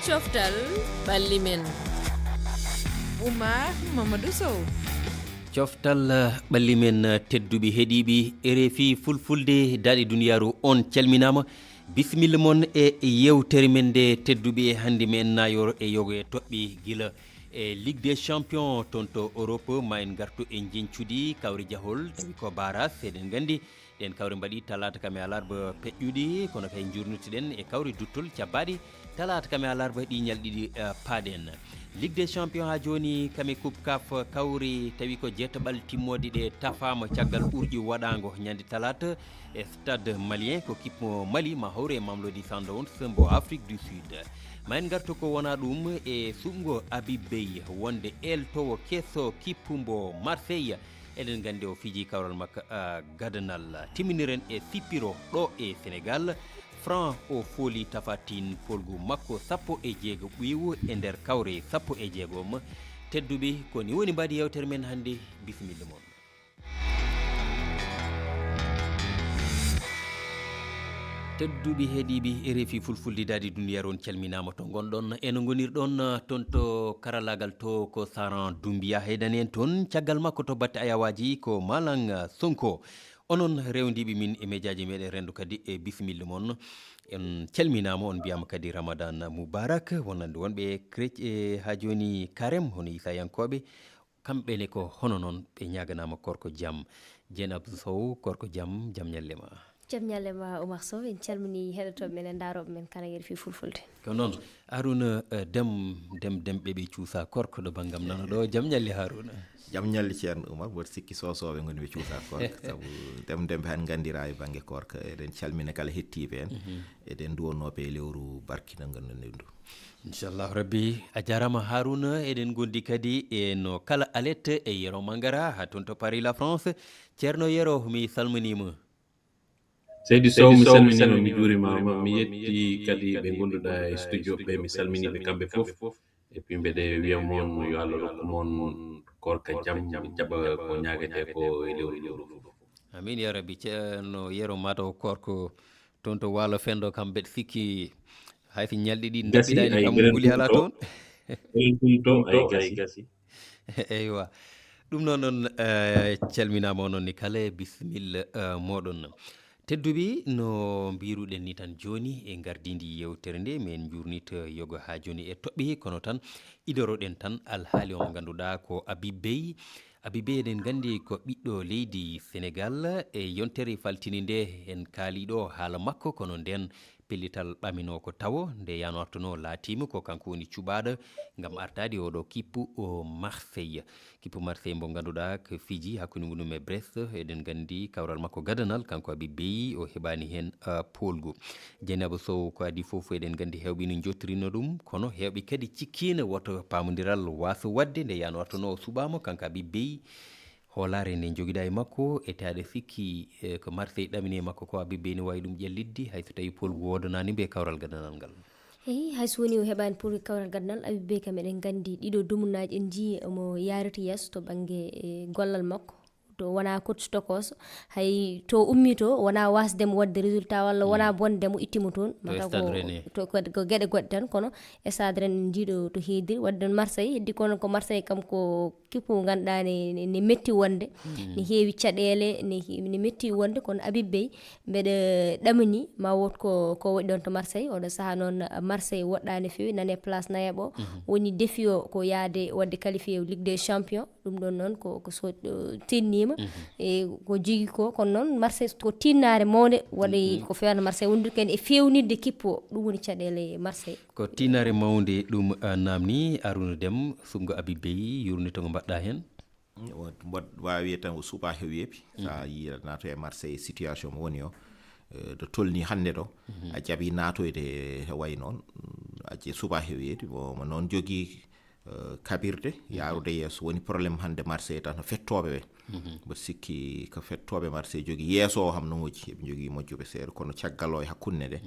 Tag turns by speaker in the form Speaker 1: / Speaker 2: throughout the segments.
Speaker 1: coftal ɓalli men
Speaker 2: Oumar Mamadou Sow.
Speaker 3: coftal ɓalli men tedduɓe heeɗiɓe RFI fulfulde daaɗi duniyaaru on calminama bisimilla moon e yewtere men nde tedduɓe hannde men nayor e yogo e toɓɓe gila e Ligue des champions toon to Europe ma en gartu e jencudi kawre jahol tawi ko baras eɗen gandi ɗen kawre mbaɗi talata kam e alarba peƴƴuɗi kono kay jurnirtuɗen e kawre duttol cabbaɗi talata kam e alarba ɗi ñalɗiɗi paaɗen Ligue des champions ha joni kame coupe caf kawri tawi ko jettaɓal timmode ɗe tafama caggal ɓurƴi waɗago ñande talata e stade malien ko kipmo Mali ma hawre e Mamelodi Sundowns mbo Afrique du Sud ma en gartu ko wona ɗum e suɓgo Habib Beye wonde eltowo kesso kippumbo Marseille eɗen gandi o fiji kawral makko gadanal timminiren e sippiro ɗo e Sénégal Franc o fooli tafatin polgu makko 16 ɓiiwu e nder kawre 16 tedduɓe koni woni mbaɗi yewtere men hannde bisimilla moon tedduɓe heeɗiɓe RFI fulfulde daadi duniyaaru on calminama to gonɗon eno gonirɗon toon to karallagal to ko Saran Doumbia heydani en toon caggal makko to batte ayawaji ko Malang Sonko onon rewdiɓe min e médiaji meɗen rendu kadi e bisimilla moon en calminama on mbiyama kadi Ramadan Moubarak wonande wonɓe chrétien ha joni carême hono isayankoɓe kamɓene ko hono noon ɓe ñaganama korko jaam Dieynabou Sow korko jaam ñallema
Speaker 4: jam ñallema Oumar Sow en calmini heɗotoɓe men e daroɓe men kala RFI fulfulde
Speaker 3: ko noon Harouna demɓe ɓe cuusa korko ɗo banggam nana ɗo jam ñalli Harouna
Speaker 5: jam ñalli ceerno Oumar mboɗo sikki sosoɓe goni ɓe cuusa korka saabu demɓe han gandira e banggue korka eɗen calmina kala hettiɓe en eɗen duwonnoɓe e lewru barkina gonɗen ndu
Speaker 3: inchallahu rabbi a jarama Harouna eɗen gondi kadi e no kala alette e Yero Mangara ha toon to Paris la France ceerno Yero mi salminima
Speaker 6: seydi Sow mi salminima mi juurimama mi yetti kadi ɓe gonduɗa e studio ɓe mi salminiɓe kamɓe foof et puis mbeɗe wiya moon yo Allah rokku moon korka jaam jaɓa ko ñaguete ko e lewru fof
Speaker 3: amin ya rabbi ceerno Yero mataw korko toon to Waalo Fendo kam mbeɗa sikki hayso ñalɗi ɗi dabɓiɗani kam guli ala toon
Speaker 6: to ay gasi
Speaker 3: eywa ɗum noon noon calminama onon ni kala bisimilla moɗon tedduɓe no mbiruɗen ni tan joni e gardidi yewtere nde min jurnita yogo ha joni e toɓɓe kono tan idoroɗen tan alhaali o mo ganduɗa ko Habib Beye eɗen gandi ko ɓiɗɗo leydi Sénégal e yontere faltini nde en kaaliɗo haala makko kono nden pellital ɓamino ko tawo nde yano artuno laatima ko kanko woni cuɓaɗo gam artade oɗo kippu o Marseille mo ganduɗa ko fiji hakkude mum e Brest eɗen gandi kawral makko gadanal kanko Habib Beye o heɓani hen polgu Dieynabou Sow ko adi foof eɗen gandi hewɓe no jottorino ɗum kono hewɓe kadi cikkino woto pamodiral wasa wadde nde yano artuno o suɓama kanko Habib Beye hoolare nde joguiɗa e makko e taade sikki ko Marseille ɗamini e makko ko Habib Beye ne wawi ɗum ƴellidde hayso tawi polgu wodanani mbe kawral gadanal ngal
Speaker 4: eyi hayso woni o heɓani pour kawral gadanal Habib Beye kam eɗen gandi ɗiɗo dumunaji en jii omo yarata yesso to banggue gollal makko to wona coach tokoso hay to ummi to wona wasdemo wadde résultat walla wona bondemo ittimo toon ko gueɗe goɗɗe tan kono stade ren en jiiɗo to heediri wadde Marseille heddi kono ko Marseille kam ko kippu mo ganduɗa ne metti wonde ne heewi caɗele ne metti wonde kono Habib Beye mbeɗa ɗamini ma wot ko waɗi ɗon to Marseille oɗo saaha noon Marseille woɗɗani fewi nane place nayaɓo o woni défi o ko yaade wadde qualifié Ligue des champions ɗum ɗon noon ko so tinnima e ko jogui ko kono noon Marseille ko tinnare mawde waɗi ko fewano Marseille wondude kene e fewnidde kippu o ɗum woni caɗele Marseille
Speaker 3: ko tinnare mawde ɗum namni Arouna Deme sumgo Habib Beye yurnito ngo mbaɗɗa hen
Speaker 5: wawi tan o suuɓa heeweɓi sa yi nato e Marseille situation mo woni o do tolni hande ɗo a jaaɓi natoyde way noon aje suuɓa heewede mo noon jogui kabirde yarude yesso woni probléme hande Marseille tan fettoɓe ɓe mbo sikki ko fettoɓe Marseille jogui yesso o ham no moƴƴi eɓe jogui moƴƴuɓe seeɗa kono caggal o e hakkunde nde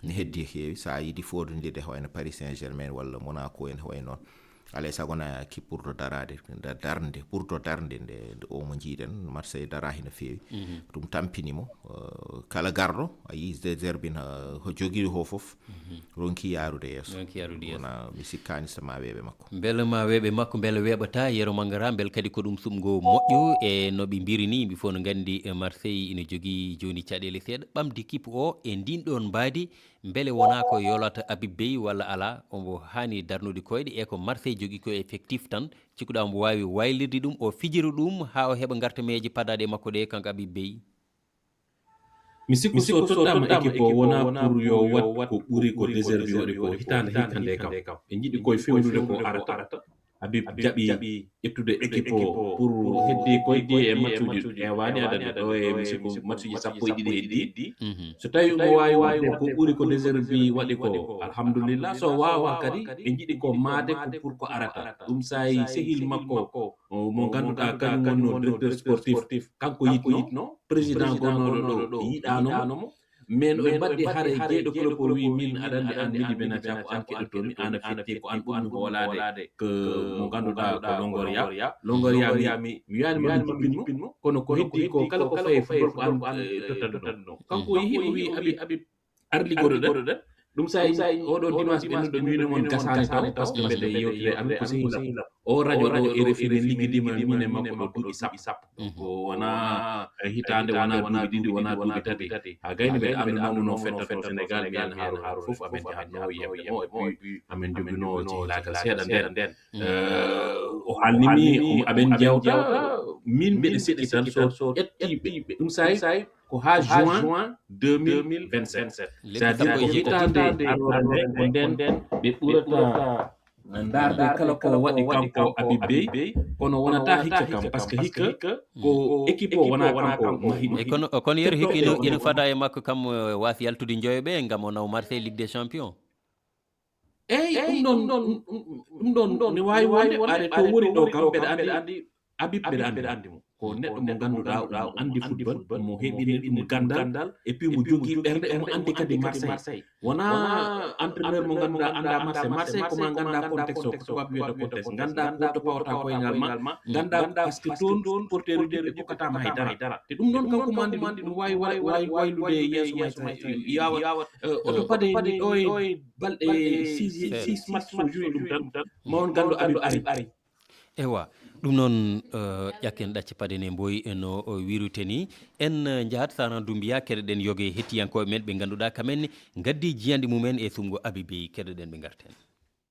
Speaker 5: ne heddi heewi sa yiiɗi fodudirde wayno Paris Saint-Germain walla Monaco en way noon alay sagona ki ɓurɗo darade darde ɓurɗo darde nde o mo jiiɗen Marseille darahi no feewi ɗum tampinimo kala garɗo a yi De Zerbi ho jogui ho foof ronki yarude yesso wona mi sikkani so ma weeɓe makko
Speaker 3: beele ma weeɓe makko beele weeɓata Yero Mangara beele kadi ko ɗum sumgo moƴƴo e noɓe mbiri yimɓe fof no gandi Marseille ina jogui joni caɗele seeɗa ɓamde kipu o e ndin ɗon mbaadi beele wona ko yolata Habib Beye walla ala omo hani darnude koyɗe e ko Marseille jogui ko effectif tan cikkuɗa omo wawi waylirde ɗum o fijira ɗum ha o heeɓa gartameji padade makko ɗe kanko Habib Beye
Speaker 6: mi sikku so toɗɗama équipe o wona pour yo wat ko ɓuuri ko Deserbi waɗi ko hitande hikkande kam ɓe jiiɗi koye fewnude ko arata Habib jaɓi ƴettude équipe o pour heddi koyɗi e matchuji ewani adande ɗo e mi sikku matchuji 12 heddi so tawi omo wawi wadde ko ɓuuri ko Deserbi waɗi ko alhamdulillah so wawa kadi ɓe jiiɗi ko maade ko pour ko arata ɗum sayi sehil makko mo ganduɗa kañum wonno directeur sportif kanko yitno président gonnoɗo ɗo yiɗanomo mais o baddi hare jeeɗo club o wi min aɗa andi an miji benata ko an keɗotomi an fetti ko an ɓurmi hoolade que mo ganduɗa ko Longoria mi wiyani ma jippinmo kono ko heddi ko kala ko fayi football ko an tottata ɗum kanko yeehi o wi Habib arligoɗo ɗen ɗum sayi oɗo dimanche ɓennuɗo mino moon gasani taw par ce que mbeɗe yewtire amin ko sehila o radio ɗo e refine ligguidima min e makko ɗo duuɓi sappo donc wona hitande wona duuɓi ɗiɗi wona duuɓi tati ha gayni ɓe andunomo no fetto Sénégal mbiyan haaro fof amen jahanno yewemo et puis amen jogino cihilagal seeɗa nden o haalnimi aɓen jewta min mbeɗe seɗɗi tan so ƴettiɓe ɗum sayi ko ha juin 2027 c'est-à-dire ko hitande arore nden ɓe ɓurata darde kala ko waɗi kanko Habib Beye kono wonata hikka kam par ce que hikka ko équipe o wona kanko mahi
Speaker 3: kono Yero hikka ina fada e makko kam wasi yaltude joyoɓe gam o naw Marseille Ligue des Champions
Speaker 6: eyi ɗum ɗon ne wawi wonde ɓaade to woni ɗo kam mbeɗa andi Habib mbeɗa andi mo ko neɗɗo mo ganduɗa mo andi football mo heɓini ɗum gandal et puis mo jogui ɓerde emo andi kadi Marseille wona entraîneur mo ganduɗa anda Marseille koma ganda contexte o ko tubaɓe wiyata contexte ganda ko to pawata koyngal ma ganda par ce que toon porteur uji ɓe hokkatama haydara te ɗum ɗon kanko mo andi ɗum wawi waylude yeeso yawat oto pade ɗo e balɗe 6 match so joui ɗum tan mawon gandu Habib ari
Speaker 3: ewa ɗum noon ƴakken ɗacce padene mboyi no wirute ni en jahat Sara Doumbia keɗeɗen yogue hettiyankoɓe men ɓe ganduɗa kamenne gaddi jiyande mumen e sumgo Habib Beye keɗeɗen ɓe garten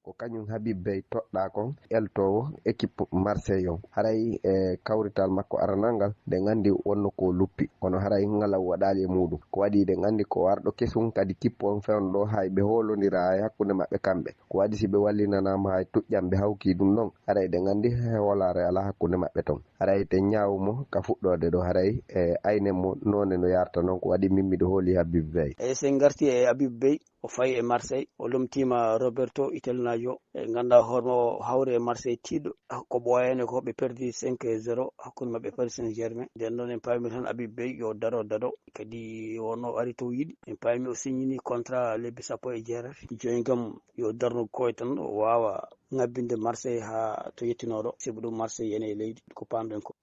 Speaker 7: ko kañum Habib Beye toɗɗa kon eltowo équipe Marseille on haray e kawrital makko aranal nde gandi wonno ko luppi kono haray ngala waɗali e muɗum ko waɗi ɗe gandi ko warɗo kesum kadi kippo on fewno ɗo hay ɓe holodira e hakkude mabɓe kamɓe ko waɗi si ɓe wallinanama hay tuƴƴam ɓe hawki ɗum ɗon haray ɗe gandi holare ala hakkude mabɓe ton haray te ñawmo ka fuɗɗode ɗo haray e ayne mo none no yarta noon ko waɗi mimmiɗo hooli Habib Beye
Speaker 8: e sen garti e Habib Beye o fayi e Marseille o lomtima Roberto Itelnajo e ganda hormo hawre e Marseille tiiɗo ko ɓooyani ko ɓe perdi 5-0 hakkude mabɓe Paris Saint-Germain nden noon en paami tan Habib Beye yo daro kadi wonno ari to yiɗi en paami o signini contrat lebbi 16 joni kam yo darnu koye tan o wawa ngabbinde Marseille ha to yettinoɗo sibu ɗum Marseille ene e leydi ko pamɗen ko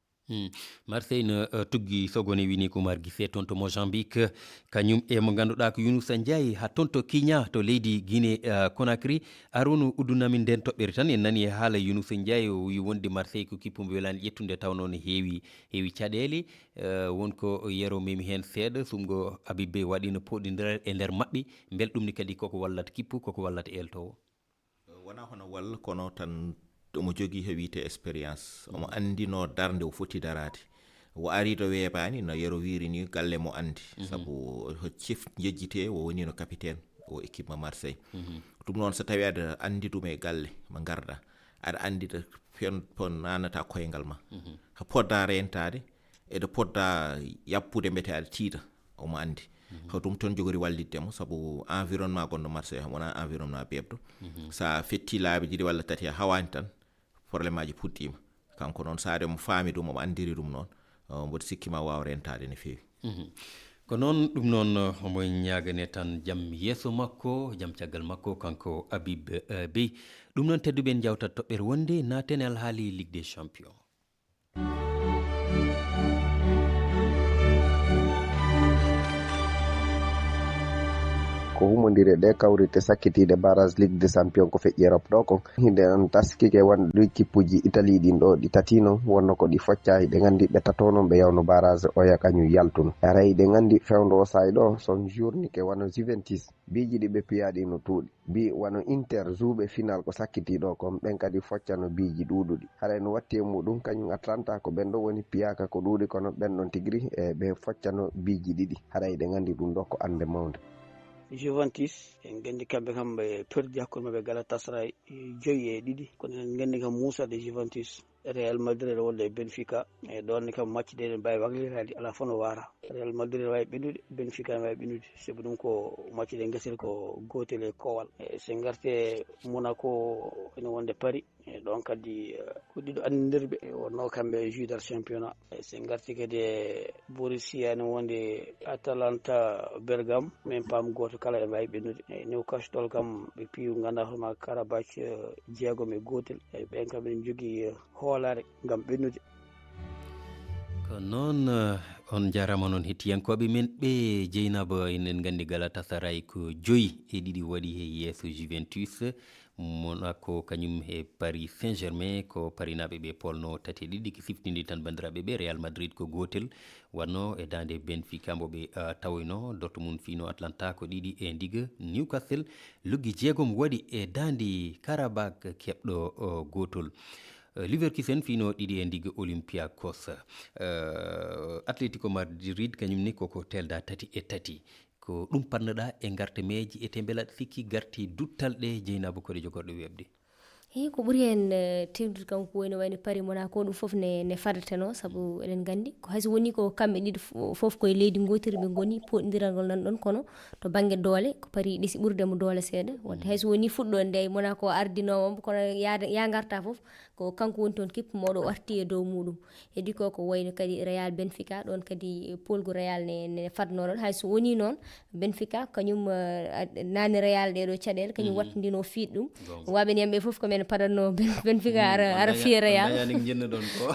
Speaker 3: Marseille no tuggi sogone wini ko Oumar Guissé toon to Mozambique kañum e mo ganduɗa ko Younoussa Ndiaye ha toon to Kenya to leydi Guinée Conakry Arouna uddunamin nden toɓɓere tan en nani e haala Younoussa Ndiaye o wi wonde Marseille ko kippum welani ƴettude tawno no heewi caɗele wonko Yero memi hen seeɗa sumgo Habib Beye waɗi no poɗidira e nder mabɓe belɗum ni kadi koko wallata kippu koko wallata eltowo
Speaker 5: wona hono walla kono tan omo jogui he wiite expérience omo andino darde o foti darade o ari to weeɓani no Yero wiri ni galle mo andi sabu cif jejjite o woni no capitaine o équipe ma Marseille ɗum noon so tawi aɗa andi ɗum e galle mo garda aɗa andita pon nanata koyngal ma ha podda rentade eɗa podda yappude mbete aɗa tiita omo andi ko ɗum toon jogori walliddemo sabu environnement gonno Marseille wona environnement bebɗo sa fetti laabi ɗiɗi walla tati a hawani tan probléme aji puɗɗima kanko noon saade mo faami ɗum omo andiri ɗum noon mboɗo sikkima wawa rentade no feewi
Speaker 3: ko noon ɗum noon omo ñagane tan jam yeeso makko jam caggal makko kanko Habib Beye ɗum noon tedduɓe en jawtat toɓɓere wonde naten alhaali Ligue des Champions.
Speaker 7: ko humodire ɗe kawrite sakkitide barrage ligue des champion ko feƴƴi Europe ɗo kon hinde an taskike wanɗi kippuji Italie ɗin ɗo ɗi tatino wonno ko ɗi foccayi ɗe gandi ɓe tatonon ɓe yawno barrage oya kañum yaltuno aray ɗe gandi fewdo o sayi ɗo son journée ke wano Juventus biji ɗi ɓe piyaɗi no tuuɗi bi wano Inter zuuɓe final ko sakkitiɗo kon ɓen kadi foccano biji ɗuɗuɗi haray no watti e muɗum kañum Atlanta ko ɓen ɗo woni piyaka ko ɗuuɗi kono ɓen ɗon tigri e ɓe foccano biji ɗiɗi haray ɗe gandi ɗum ɗo ko ande mawde.
Speaker 8: Juventus en gandi kamɓe kam ɓe perdi hakkude maɓɓe Galatasaray 5-2 kono en gandi kam Moussa de Juventus Real Madrid walla Benfica e ɗon kam match de mbawi waglirade ala fono wara Real Madrid wawi ɓennude Benfica wawi ɓennude sabu ɗum ko match de guesel ko gotel e kowal se garte Monaco ene wonde Paris e ɗon kadi ko ɗiɗo andidirɓe wonno kamɓe juidar championnat se garti kadi e Borussia ene wonde Atalanta Bergame min paam goto kala e wawi ɓennude e Newcastle kam ɓe piiw ganda hoorema Karabach jeegom e gotel e ɓen kam ɓen jogui hoolare gam ɓennude
Speaker 3: ko noon on jarama noon hettiyankoɓe men ɓe Dieynaba enen gandi Galatasaray ko 5-2 waɗi he yeeso Juventus Monaco kañum e Paris Saint-Germain ko Paris naɓe ɓe polno 3-2 ki siftindi tan bandiraɓe ɓe Real Madrid ko gotel wanno e dande Benfica mbo ɓe tawoyno Dortmund fino Atlanta ko 2-1 Newcastle luggi jeegom waɗi e dande Karabakh keɓɗo gotol Leverkusen fino 2-1 Olympiakos Atletico Madrid kañum ni koko telda 3-3 ko ɗum pannoɗa e garte meji ete belaɗa sikki garti duttalɗe Dieynaba koɗe jogorɗo webde
Speaker 4: ko ɓuri hen tewdude kanko woni wayno Paris Monaco ɗum foof ne fadateno saabu eɗen gandi ko hayso woni ko kamɓe ɗiɗi foof koye leydi gotiri ɓe goni poɗodiral ngol nan ɗon kono to banggue doole ko Paris ɗisi ɓurdemo doole seeɗa wadde hayso woni fuɗɗo nde Monaco ardinomo kono ya garta foof ko kanko woni toon kippu mawɗo arti e dow muɗum heddi ko wayno kadi Real Benfica ɗon kadi polgu Real ne fadno ɗon hayso woni noon Benfica kañum nani Real ɗeɗo caɗele kañum wattidino fiiɗ ɗum waɓen yamɓe foof komen padanno Benfica ara fiya Real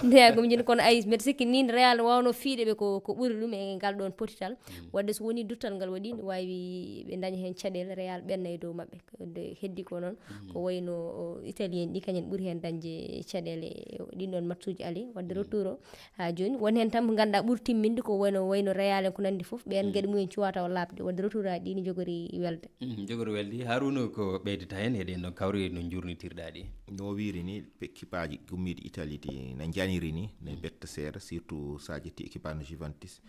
Speaker 4: ndeya komi jini kono ay mbeɗa sikki ni Real wawno fiideɓe ko ɓuuri ɗum e ngal ɗon potital wadde so woni duttal ngal waɗi ne wawi ɓe daña hen caɗele Real ɓenna e dow mabɓe heddi ko noon ko wayno italien ɗi kañen ɓuuri hen dañde caɗele ɗin ɗon matchuji ali wadde retour o ha joni woni hen tan mo ganduɗa ɓuuri timminde ko wayno Real en ko nandi foof ɓen gueɗe mumen cuwata o labde wadde retour aji ɗi ne jogori welde
Speaker 3: jogori welde Harouna ko ɓeydata hen heɗen no kawri no jurnitirɗa ɗi
Speaker 5: no wiiri ni équipaji gummiɗi Italie ɗi ne janiri ni ne betta seeɗa surtout sa ƴetti équipe no Juventus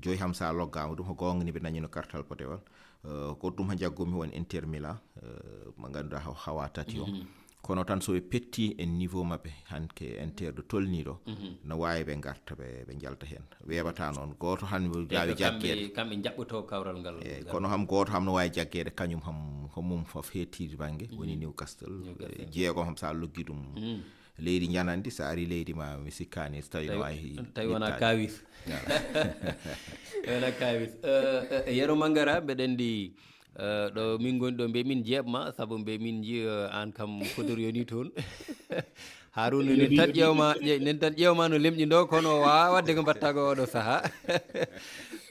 Speaker 5: joyi ham sa loggama ɗum ko gonga ni ɓe dañino kartal potewal ko ɗum ha jaggumi woni Inter Milan mo ganduɗa hawa tati o kono tan so ɓe petti en niveau mabɓe hanke Inter ɗo tolniɗo no wawi ɓe garta ɓe jalta hen weɓata noon goto han wawi jaggede
Speaker 3: kamɓe jaɓɓoto kawral ngal
Speaker 5: kono ham goto ham no wawi jaggede kañum ham ko mum fof hettide banggue woni Newcastle jeegom ham sa loggi ɗum leydi janandi sa ari leydi ma mi sikkani so tawi no wawi
Speaker 3: tawi wona kawis wona kawis Yero Mangara mbeɗen ndi ɗo min goni ɗo mbe min jeebma saabu mbe min jiiya an kam kodorioni toon Harouna nen tan ƴewma no lemƴi ndo kono wawa wadde ko mbatta ko oɗo saaha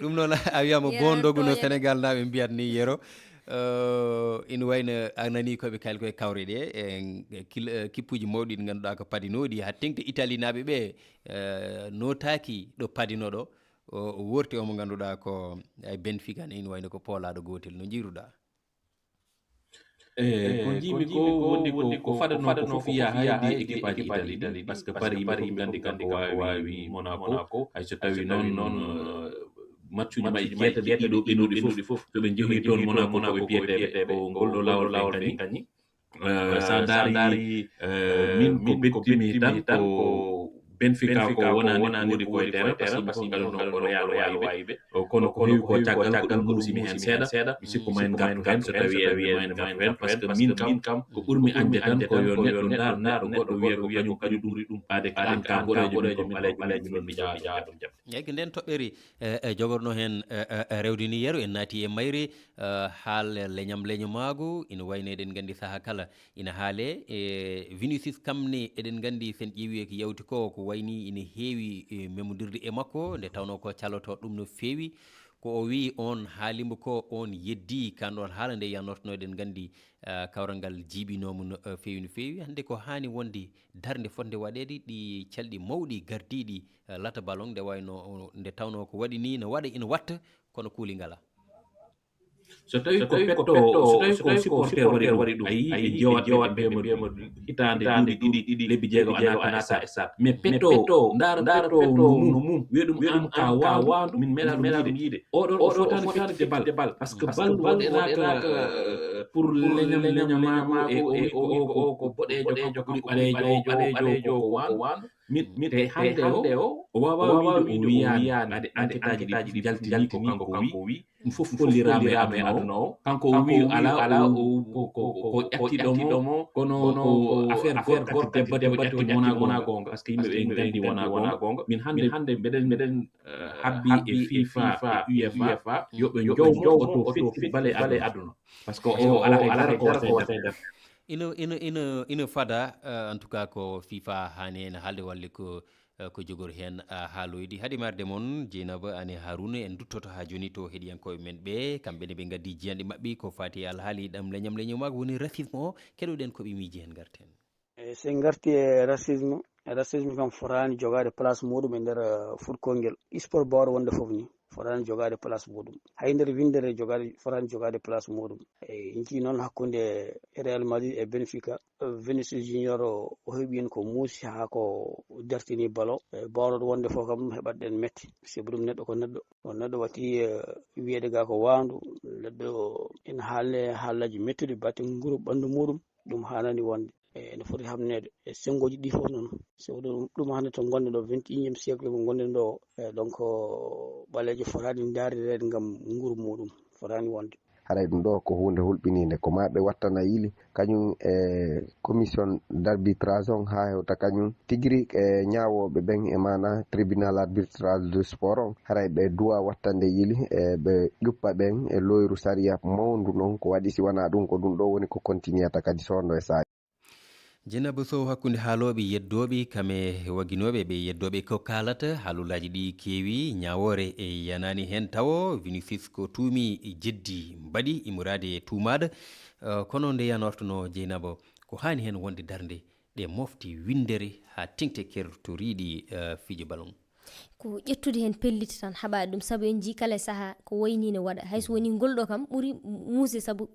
Speaker 3: ɗum noon a wiyama bondogu no Sénégal naɓe mbiyat ni Yero ina wayno a nani koɓe kali koye kawre ɗe e kippuji mawɗi ɗi ganduɗa ko padinoɗi ha tengti Italie naɓe ɓe notaki ɗo padinoɗo o worti omo ganduɗa ko Benfica ne ina wayno ko poolaɗo gotel no jiruɗa
Speaker 6: ko jimi ko wonde ko fadano fof ya haydi équipe aji Italie par ce que Paris fof gandi kam ko wawi Monaco hay so tawi noon matchuji maɓɓe jeetati ɗiɗo ɓennuɗi fof so ɓe jeehi toon Monaco koɓe piyeteɓe ko ngol ɗo lawol ɓe kañi sa daari min ko beddimi tan ko Benfica ko wonani wodi koye terrain par ce que ko ngalno ko Real wayiɓe kono ko heewi ko caggal musimi hen seeɗa mi sikku ma en gartu hen so tawi en gartu hen par ce que min kam ko ɓurmi ande tan ko yo neɗɗo ndaaro goɗɗo wiya ko kañum ɓuri ɗum ade an ka ɓorejo ɓalejo min mi jaa ɗum jaɓde
Speaker 3: eyyi ko nden toɓɓere jogorno hen rewde ni yeero en naati e mayre haal leñam ina wayno eɗen gandi saaha kala ina haale Vinicius kamne eɗen gandi sen ƴeewi ko yawti ko wayni ina heewi memodirde e makko nde tawno ko caloto ɗum no feewi ko o wi on haalimo ko on yeddi kanɗon haala nde yannortono eɗen gandi kawral ngal jiiɓinomo no feewi no feewi hande ko hani wonde darde fotde waɗede ɗi calɗi mawɗi gardiɗi lata ballon nde wayno nde tawno ko waɗi ni no waɗa ina watta kono kuuli ngala
Speaker 6: so tawi ko petto so tawi ko supporter waɗi ɗum ayi jewat bema hitande ɗiɗi lebbi jeego ana e sat mais petto ndara petto no mum wiya ɗum am ka wandu min meeɗa ɗum yiide oɗon fotani fittide bal par ce que bal waɗiraka pour leñamako e ko boɗejo ko ɓuuri ɓalejo ko wandu min te hande o wawa wiide o wiyani ade enquête aji ɗi jaltini ko kanko wi ɗum fof kollirama e aduna o kanko o wi ala ko ƴattiɗomo kono ko affaire gorko debbo ƴatti wona gonga par ce que yimɓeɓe gandi wona gonga min hande mbeɗen habbi e FIFA e UEFA yoɓe jowmo to fitti bale aduna par ce que o ala ko watte
Speaker 3: ina fada en tout cas ko FIFA hani hen haalde walle ko jogori hen haaloyde haade marde moon Dieynaba ane Harouna en duttoto ha joni to heeɗiyankoɓe men ɓe kamɓene ɓe gaddi jiyanɗe mabɓe ko fati alhaali ɗam leñam woni racisme o keɗoɗen koɓe miiji hen garten
Speaker 8: sen garti e racisme kam forani jogade place muɗum e nder fuɗkol sport bawɗo wonde foof ni forani jogade place muɗum hay nder windere forani jogade place muɗum inki noon hakkude Real Madrid e Benfica Vinicius Junior o heeɓi ko muusi ha ko dartini ballon bawɗo wonde fof kam heɓatɗen metti c'est ɗum neɗɗo ko neɗɗo wati wiyede ga ko wandu neɗɗo ina haallaji mettude batte nguru ɓandu muɗum ɗum hanani wonde ene foti hamnede e sengoji ɗi fof noon so ɗum hande to gonɗen ɗo 21e siècle ko gonɗen ɗo donc ɓalejo fotani darirede gam nguru muɗum fotani wonde
Speaker 7: haray ɗum ɗo ko hunde hulɓininde ko maɓe wattana yili kañum e commission d' arbitrage on ha hewta kañum tigiri e ñawoɓe ɓen e mana tribunal arbitrage de sport on haray ɓe duwa wattande yili e ɓe ƴuppa ɓen e loyru saria mawndu noon ko waɗi si wona ɗum ko ɗum ɗo woni ko continuata kadi sonno e saaji
Speaker 3: Dieynaba Sow hakkude haaloɓe yeddoɓe kame waguinoɓe ɓe yeddoɓe ko kalata haalulaji ɗi keewi ñawore e yanani hen taw Vinicius ko tuumi jeddi mbaɗi imorade tuumaɗo kono nde yanortono Dieynaba ko hani hen wonde darde ɗe mofti windere ha tengte kertoriɗi fijo ballon
Speaker 4: ko ƴettude hen pelliti tan haɓade ɗum saabu en jii kala saaha ko wayni ne waɗa hayso woni ngolɗo kam ɓuuri muuse saabu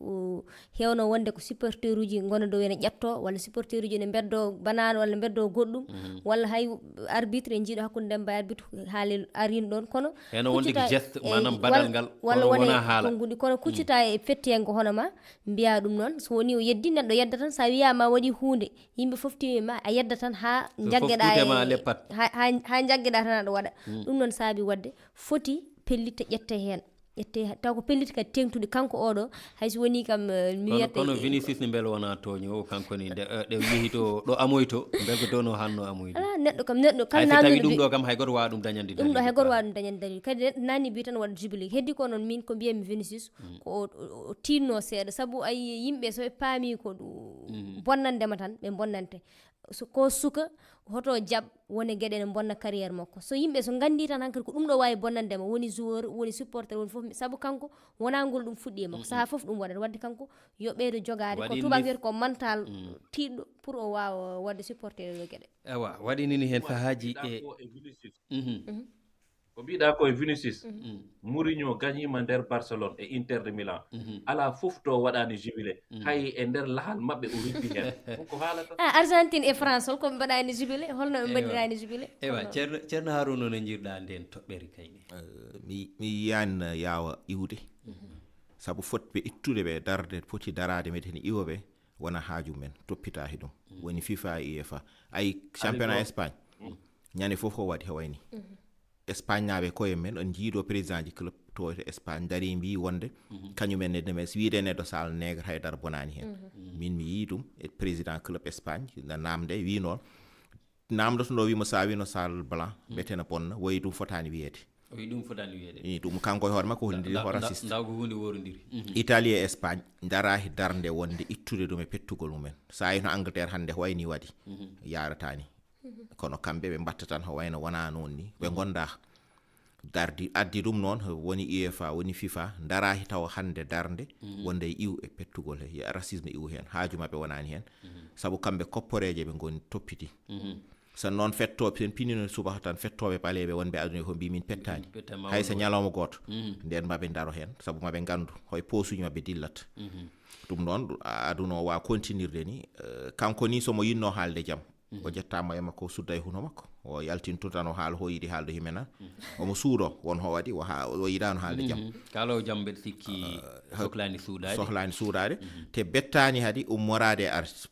Speaker 4: hewno wonde ko supporter uji gona dow ene ƴetto walla supporter uji ne beddo banano walla beddo goɗɗum walla hay arbitre en jiiɗo hakkude Demba arbitre haali arino ɗon kono
Speaker 3: heno wonde ko geste manam badal ngal
Speaker 4: walla wona haala kono kuccita e fettiyango hono ma mbiya ɗum noon so woni o yeddi neɗɗo yedda tan sa wiyama waɗi hunde yimɓe fof timima a yedda tan ha jaggeɗa ha jaggeɗa tan aɗa waɗa ɗum noon saabi wadde foti pellite ƴette hen taw ko pelliti kadi tengtude kanko oɗo hayso woni kam mi wiyata
Speaker 3: kono Vinicius ne beele wona toño kanko ni ɗe yeehi to ɗo amoyto belko to no hanno amoyde
Speaker 4: neɗɗo kala
Speaker 3: namdo tawi ɗum ɗo kam hay goto wawa ɗum dañande
Speaker 4: ɗum ɗo hay goto wawa ɗum dañande dalil kadi neɗɗo nanni mbi tan waɗa jubilé heddi ko noon min ko mbiyami Vinicius ko o tinno seeɗa saabu ay yimɓe soɓe paami ko bonnandema tan ɓe bonnante ko suka hoto jab woni gueɗe ne bonna carrière makko so yimɓe so gandi tan hankkadi ko ɗum ɗo wawi bonnandema woni joueur woni supporter woni foof saabu kanko wona ngol ɗum fuɗɗi e makko saaha foof ɗum waɗat wadde kanko yo ɓeydo jogade ko tubak wiyata ko mental tiɗɗo pour o wawa wadde supporter ɗo gueɗe
Speaker 3: ewa waɗinini hen sahaji e
Speaker 6: ko mbiɗa koye Vinicius Mourinho gagnima nder Barcelone e Inter de Milan ala fof to waɗani jubilé hay e nder lahal mabɓe o rippi hen ko haalata
Speaker 4: Argentine e France holko ɓe mbaɗani jubilé holno ɓe mbaɗirani jubilé
Speaker 3: ewa ceerno Harouna no jiirɗa nden toɓɓere kayni
Speaker 5: mi yiyani yawa iwde saabu fotɓe ittude ɓe darde poti darade meten iwoɓe wona haaju men toppitahi ɗum woni FIFA e UEFA ay championnat Espagne ñande fof ko waɗi hawayni Espagne naɓe koye men on jiiɗo président ji club to Espagne dari mbi wonde kañumen ne demes wiide neɗɗo sal nègre haydara bonani hen min mi yii ɗum e président club Espagne na namde wi noon namdoto no wimo sa wino sal blanc betena bonna woyi ɗum fotani wiyede
Speaker 3: ɗum fotani wiyede
Speaker 5: i ɗum kanko e hoore makko hollidiri ko raciste
Speaker 3: ndaw ko hunde worondiri
Speaker 5: Italie e Espagne darahi darde wonde ittude ɗum e pettugol mumen sa yi no Angleterre hande wayni waɗi yaratani kono kamɓe ɓe mbatta tan ho wayno wona noon ni ɓe gonda dardi addi ɗum noon woni UEFA woni FIFA darahi taw hande darde wonde e iw e pettugol he racisme iw hen haaju mabɓe wonani hen saabu kamɓe kopporeje ɓe goni toppiti san noon fettoɓe sen pinino subaka tan fettoɓe ɓaleɓe wonɓe aduna ko mbimin pettani hayso ñalawma goto nden maɓe daro hen saabu maɓe gandu hoye posuji mabɓe dillata ɗum noon aduna o wa continuirde ni kanko ni somo yinno haalde jaam o jettama e makko sudda e huno makko o yaltinto tan o haala ho yiɗi haalde himena omo suuɗo won ho waɗi o yiɗano haalde jaam
Speaker 3: kala jaam mbeɗa sikki sohlani suuɗade te bettani hadi ummorade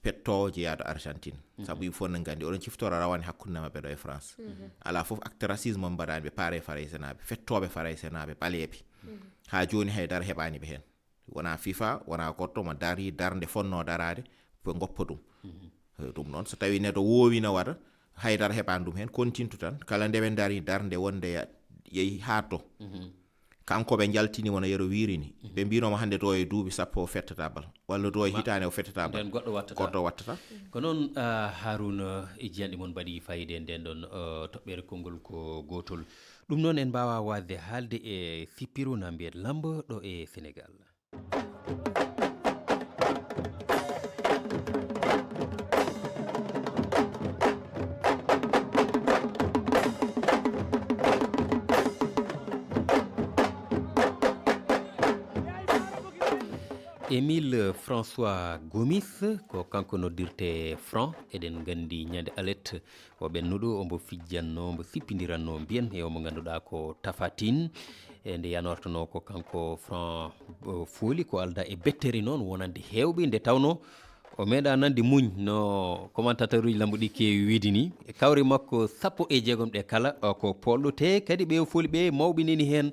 Speaker 3: pettowo jeeyado Argentine saabu yimɓe fof ne gandi oɗon ciftora rawane hakkude mabɓe ɗo e France ala fof acte racisme o mbaɗani ɓe paare Farais naɓe fettoɓe Farais naɓe ɓaleɓe ha joni haydara heɓani ɓe hen wona FIFA wona goɗɗo mo dari darde fonno darade ɓe goppa ɗum ɗum noon so tawi neɗɗo wowi no waɗa haydara heɓani ɗum hen continue tan kala nde ɓe dari darde wonde yeehi ha to kanko ɓe jaltinimo no yero wirini ɓe mbinomo hande do e duuɓi sappo o fettata bal walla do e hitane o fettata bal goɗɗo wattata ko noon Harouna e jiyanɗe moon mbaɗi fayide nden ɗon toɓɓere konngol ko gotol ɗum noon en mbawa wadde haalde e sippiru na mbiyat lambo ɗo e Sénégal Émile François Gomis ko kanko noddirte Franc eɗen gandi ñande alet o ɓennuɗo ombo fijjanno mbo sippidiranno mbiyen e omo ganduɗa ko Tafatine e nde yanortono ko kanko Franc fooli ko alda e betteri noon wonande hewɓe nde tawno o meeɗa nande muñ no commentateur uji lambo ɗi kewi wiide ni e kawri makko 16 ɗe kala ko polɗo te kadi ɓe fooli ɓe mawɓinini hen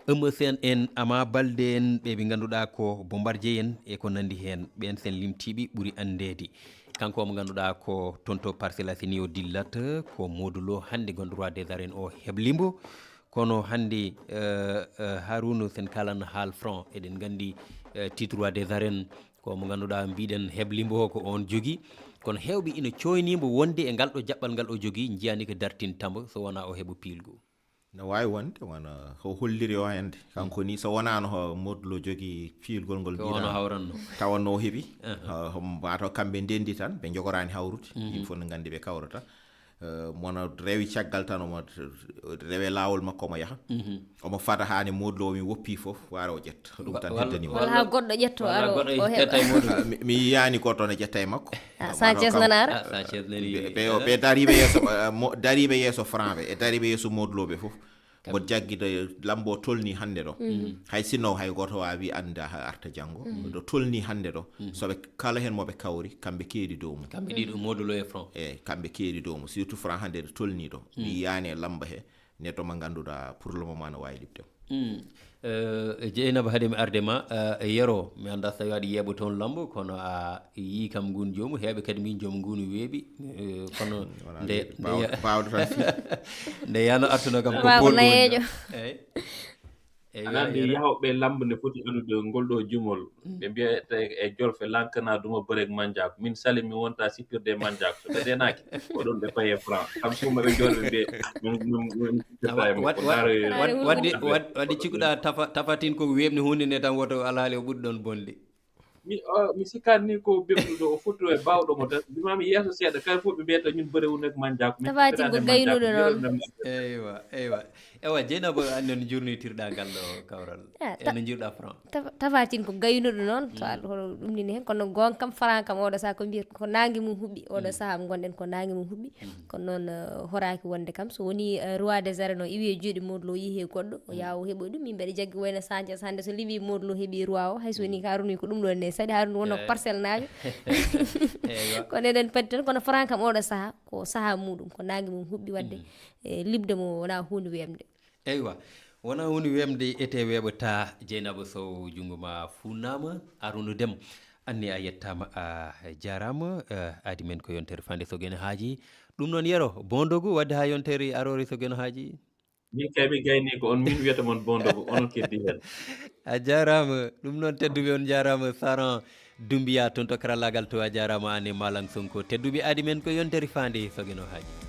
Speaker 3: Eumeu Sène en Ama Baldé en ɓe ganduɗa ko Bombardier en e ko nandi hen ɓen sen limtiɓe ɓuuri andede kanko mo ganduɗa ko tonto Parcelles Assainies o dillata ko Modou Lo hande gonɗo roi des arènes o heblimbo kono hande Harouna sen kalan haal Franc eɗen gandi titre roi des arènes ko mo ganduɗa mbiɗen heblimbo ko on jogui kono hewɓe ina coynimo wonde e ngal ɗo jaɓɓal ngal o jogui jiyani ko dartintamo so wona o heɓa piilgo
Speaker 5: no wawi wonde wona ko holliri o hende kanko ni so wonano ho Modou Lo jogui fiilgol ngol
Speaker 3: mbiɗa hawranno
Speaker 5: tawanno o heeɓi mataw kamɓe ndendi tan ɓe jogoraani hawrude yimɓe fof ne gandi ɓe kawrata mono rewi caggal tan omo rewe lawol makko omo yaaha omo fada hani Modou Lo mi woppi fof wara o ƴetta ɗum tan heddanimo
Speaker 4: wala goɗɗo ƴetto aro o
Speaker 5: heɓa mi yiyani goto ne ƴetta e makko
Speaker 4: Sanchez nanara
Speaker 5: ɓe dariɓe yeeso Franc ɓe e dariɓe yeeso Modou Lo ɓe fof mbo jagguide lambo tolni hande ɗo hay sinno hay goto wawi ande ha arta janggo ɗo tolni hande ɗo soɓe kala hen moɓe kawri kamɓe keedi dow mum
Speaker 3: kamɓe ɗiɗo Modou Lo e Franc
Speaker 5: kamɓe keedi dow mum surtout Franc hande ɗo tolni ɗo mi yiyani e lamba he neɗɗo mo ganduɗa pour le moment no wawi ɗibdem
Speaker 3: Dieynaba haade mi arde ma yero mi anda so tawi aɗa yeeɓa toon lambo kono a yii kam ngun jomum heeɓe kadi min joom ngunu weeɓi kono
Speaker 5: bawɗo tan
Speaker 3: nde yano artuno kam ko
Speaker 4: polnayejo
Speaker 6: andi yahowɓe lambo ne foti andude ngol ɗo jumol ɓe mbiyata e jolfe lankana duma boreg mandiako min sali mi wonta sippirde mandiako so ɓe denaki oɗon ɓe paye Franc kam tuma ɓe jolɓe
Speaker 3: ɓe wadde cikkuɗa Tafatine ko weɓni hunde nde tan woto alhaali o ɓuuri ɗon bonde
Speaker 6: mi sikkani ni ko ɓemɗuɗo o foti e bawɗomo tan mami yeeso seeɗa kala fof ɓe mbiyata ñun bëre wunek mandiako
Speaker 4: Tafatine ko gaynuɗo noon
Speaker 3: eywa ewa Dieynaba an non jurnitirɗa ngal ɗo kawral eno jiiruɗa franc
Speaker 4: tafatin ko gaynuɗo noon so hono ɗumnini hen kono gonga kam franc kam oɗo saha ko mbiyata ko nangue mum huuɓi oɗo saaha mo gonɗen ko nangue mum huuɓi kono noon horaki wonde kam so woni roi des arènes o iwi e juuɗe Modou Lo yiihe goɗɗo o yaha o heeɓoy ɗum yimɓe ɗe jaggi wayno Sathies hande so liiɓi Modou Lo heeɓi roi o hayso woni Harouna wi ko ɗum ɗo ne saɗi Harouna wonno ko parcelle najo kono eɗen padi tan kono franc kam oɗo saaha ko saaha muɗum ko nangue mum huuɓi wadde libde mo wona hunde wemde
Speaker 3: eywa wona hunde wemde ete weɓata Dieynaba Sow jungo ma funnama Arouna Déme anni a yettama a jarama adi men ko yontere Fande Sogene haaji ɗum noon yero bondogu wadde ha yontere arore Sogene haaji
Speaker 6: min kay ɓe gayni ko on min wiyata mon bondogo onon keddi hen
Speaker 3: a jarama ɗum noon tedduɓe on jarama Saran Doumbia toon to karallagal to a jarama ane Malang Sonko tedduɓe adi men ko yontere Fande Sogene haaji